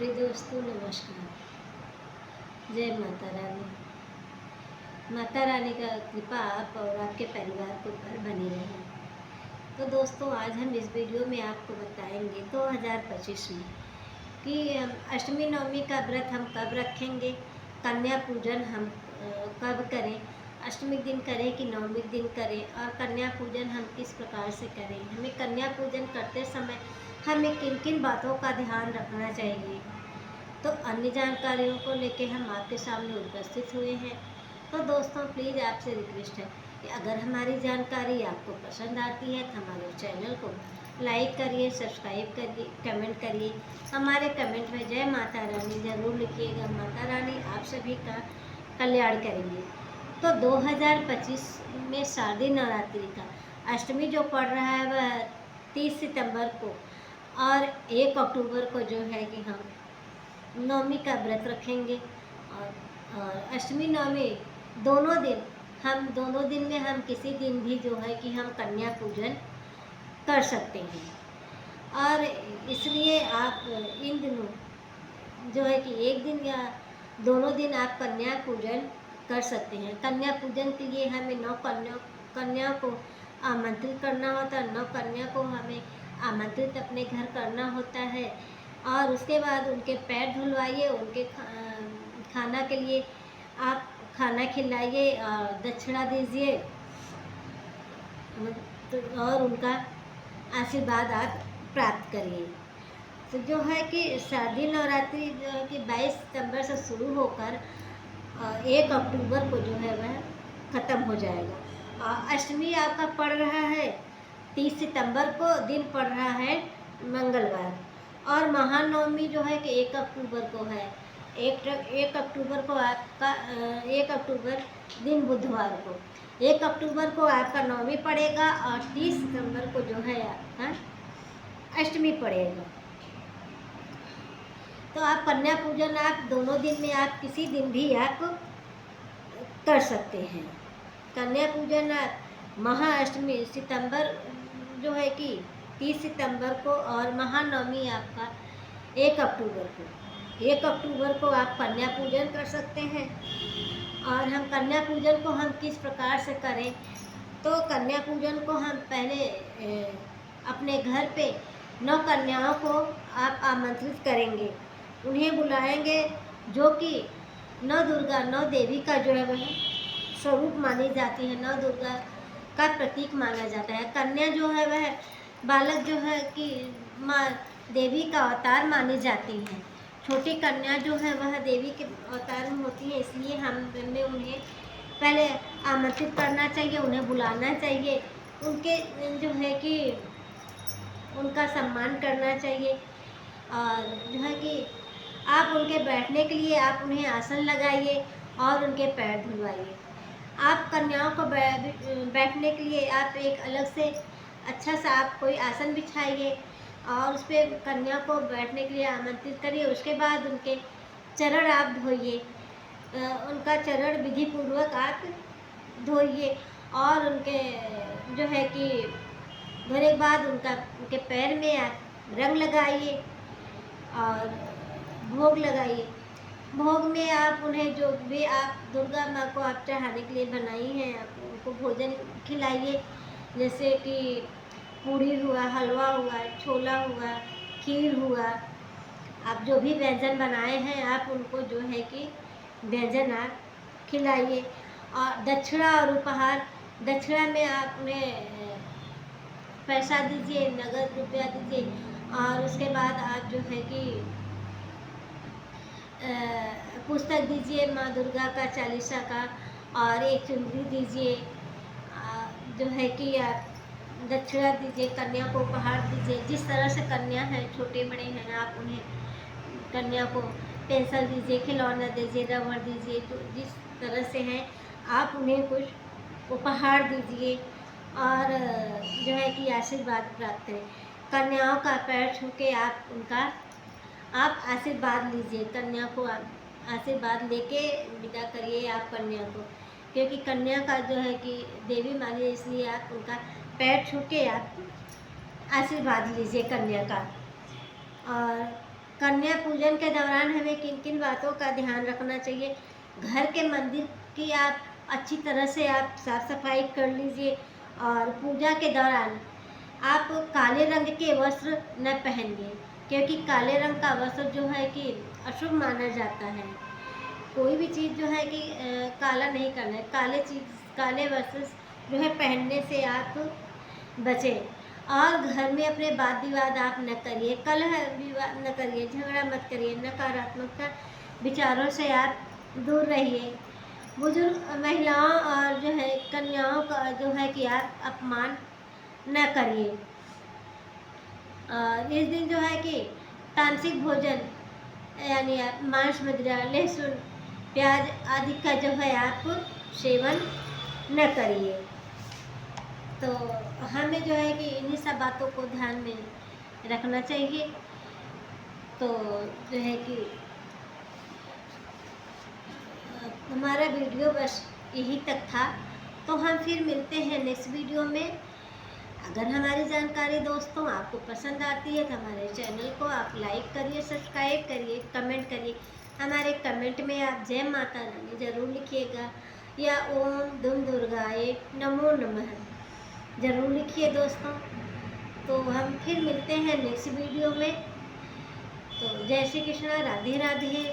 प्रिय दोस्तों नमस्कार। जय माता रानी। माता रानी का कृपा आप और आपके परिवार के ऊपर बनी रहे। तो दोस्तों आज हम इस वीडियो में आपको बताएंगे 2025 में कि अष्टमी नवमी का व्रत हम कब रखेंगे, कन्या पूजन हम कब करें, अष्टमी दिन करें कि नवमी दिन करें, और कन्या पूजन हम किस प्रकार से करें। हमें कन्या पूजन करते समय हमें किन किन बातों का ध्यान रखना चाहिए। तो अन्य जानकारियों को लेके हम आपके सामने उपस्थित हुए हैं। तो दोस्तों प्लीज़ आपसे रिक्वेस्ट है कि अगर हमारी जानकारी आपको पसंद आती है तो हमारे चैनल को लाइक करिए, सब्सक्राइब करिए, कमेंट करिए। हमारे कमेंट में जय माता रानी ज़रूर लिखिएगा। माता रानी आप सभी का कल्याण करेंगे। तो 2025 में शारदीय नवरात्रि का अष्टमी जो पड़ रहा है वह 30 सितंबर को, और 1 अक्टूबर को जो है कि हम नवमी का व्रत रखेंगे। और अष्टमी नवमी दोनों दिन में हम किसी दिन भी जो है कि हम कन्या पूजन कर सकते हैं। और इसलिए आप इन दिनों जो है कि एक दिन या दोनों दिन आप कन्या पूजन कर सकते हैं। कन्या पूजन के लिए हमें 9 कन्या को आमंत्रित करना होता है। 9 कन्या को हमें आमंत्रित अपने घर करना होता है, और उसके बाद उनके पैर धुलवाइए, उनके खाना के लिए आप खाना खिलाइए और दक्षिणा दीजिए, और उनका आशीर्वाद आप प्राप्त करिए। तो जो है कि शारदीय नवरात्रि जो है कि 22 सितंबर से शुरू होकर 1 अक्टूबर को जो है वह ख़त्म हो जाएगा। अष्टमी आपका पड़ रहा है 30 सितंबर को, दिन पड़ रहा है मंगलवार, और महानवमी जो है कि 1 अक्टूबर को है। 1 अक्टूबर को आपका 1 अक्टूबर दिन बुधवार को 1 अक्टूबर को आपका नवमी पड़ेगा, और 30 सितंबर को जो है आपका अष्टमी पड़ेगा। तो आप कन्या पूजन आप दोनों दिन में आप किसी दिन भी आप कर सकते हैं। कन्या पूजन आप महाअष्टमी सितंबर जो है कि 30 सितंबर को, और महानवमी आपका 1 अक्टूबर को। 1 अक्टूबर को आप कन्या पूजन कर सकते हैं। और हम कन्या पूजन को हम किस प्रकार से करें, तो कन्या पूजन को हम पहले अपने घर पे 9 कन्याओं को आप आमंत्रित करेंगे, उन्हें बुलाएंगे, जो कि 9 दुर्गा 9 देवी का जो है वह स्वरूप मानी जाती है, 9 दुर्गा का प्रतीक माना जाता है। कन्या जो है वह बालक जो है कि माँ देवी का अवतार मानी जाती है। छोटी कन्या जो है वह देवी के अवतार में होती है, इसलिए हमें उन्हें पहले आमंत्रित करना चाहिए, उन्हें बुलाना चाहिए, उनके जो है कि उनका सम्मान करना चाहिए। और जो है कि आप उनके बैठने के लिए आप उन्हें आसन लगाइए और उनके पैर धुलवाइए। आप कन्याओं को बैठने के लिए आप एक अलग से अच्छा सा आप कोई आसन बिछाइए, और उस पर कन्या को बैठने के लिए आमंत्रित करिए। उसके बाद उनके चरण आप धोइए, उनका चरण विधि पूर्वक आप धोइए, और उनके जो है कि धोने के बाद उनके पैर में आप रंग लगाइए और भोग लगाइए। भोग में आप उन्हें जो भी आप दुर्गा माँ को आप चढ़ाने के लिए बनाई हैं, आप उनको भोजन खिलाइए, जैसे कि पूड़ी हुआ, हलवा हुआ, छोला हुआ, खीर हुआ। आप जो भी व्यंजन बनाए हैं आप उनको जो है कि व्यंजन आप खिलाइए। और दक्षिणा और उपहार, दक्षिणा में आप उन्हें पैसा दीजिए, नगद रुपया दीजिए, और उसके बाद आप जो है कि पुस्तक दीजिए माँ दुर्गा का चालीसा का, और एक चुनरी दीजिए। जो है कि आप दक्षिणा दीजिए, कन्या को उपहार दीजिए। जिस तरह से कन्या है, छोटे बड़े हैं, आप उन्हें कन्या को पेंसिल दीजिए, खिलौना दीजिए, रबड़ दीजिए, तो जिस तरह से हैं आप उन्हें कुछ उपहार दीजिए, और जो है कि आशीर्वाद प्राप्त करें। कन्याओं का पैर छू के आप उनका आप आशीर्वाद लीजिए। कन्या को आप आशीर्वाद लेके विदा करिए आप कन्या को, क्योंकि कन्या का जो है कि देवी मानिए, इसलिए आप उनका पैर छू के आप आशीर्वाद लीजिए कन्या का। और कन्या पूजन के दौरान हमें किन किन बातों का ध्यान रखना चाहिए। घर के मंदिर की आप अच्छी तरह से आप साफ सफाई कर लीजिए, और पूजा के दौरान आप काले रंग के वस्त्र न पहनिए, क्योंकि काले रंग का वस्त्र जो है कि अशुभ माना जाता है। कोई भी चीज़ जो है कि काला नहीं करना है। काले वस्त्र जो है पहनने से आप बचें। और घर में अपने वाद विवाद आप न करिए, कलह विवाद न करिए, झगड़ा मत करिए, नकारात्मकता विचारों से आप दूर रहिए। बुजुर्ग महिलाओं और जो है कन्याओं का जो है कि आप अपमान न करिए। इस दिन जो है कि तामसिक भोजन यानी आप मांस, मदिरा, लहसुन, प्याज आदि का जो है आप सेवन न करिए। तो हमें जो है कि इन्हीं सब बातों को ध्यान में रखना चाहिए। तो जो है कि हमारा वीडियो बस यही तक था। तो हम फिर मिलते हैं नेक्स्ट वीडियो में। अगर हमारी जानकारी दोस्तों आपको पसंद आती है तो हमारे चैनल को आप लाइक करिए, सब्सक्राइब करिए, कमेंट करिए। हमारे कमेंट में आप जय माता रानी ज़रूर लिखिएगा, या ओम दुम दुर्गाए नमो नमः ज़रूर लिखिए दोस्तों। तो हम फिर मिलते हैं नेक्स्ट वीडियो में। तो जय श्री कृष्णा, राधे राधे।